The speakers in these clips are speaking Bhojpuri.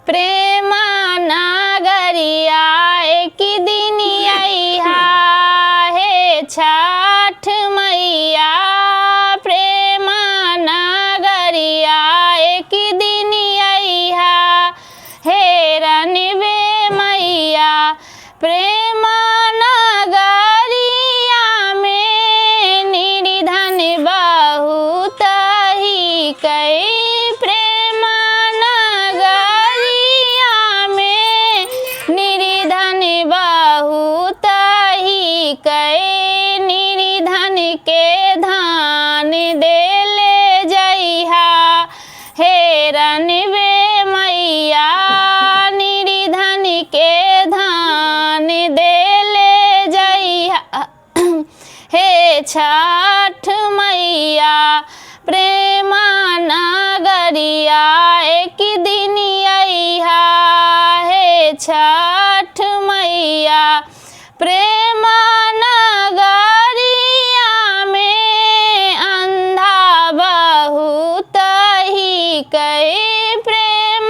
प्रेम नगरिया एक दिन अइहा हे छठ मैया। प्रेम नगरिया एक दिन अइहा हे रनवे मैया। प्रेम नगरिया में निर्धन बहुत ही कई। प्रेम नगरिया में निर्धन बहुत ही कई। निर्धन के धान देले जइहा हे रनवे मैया। निर्धन के धान देले जइहा हे छठ मैया। प्रेम नगरिया एक दिन अइहा हे छठ मैया। प्रेम नगरिया में अंधा बहुत ही कई। प्रेम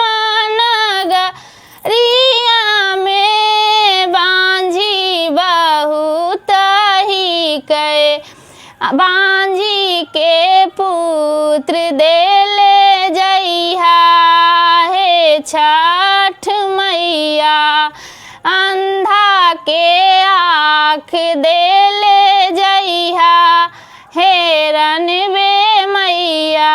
नगरिया में बांझी बहुत ही कई। बांझी के पुत्र देले जइहा हे छठ मैया। अंधा के आँख देले जइहा हे रनवे मैया।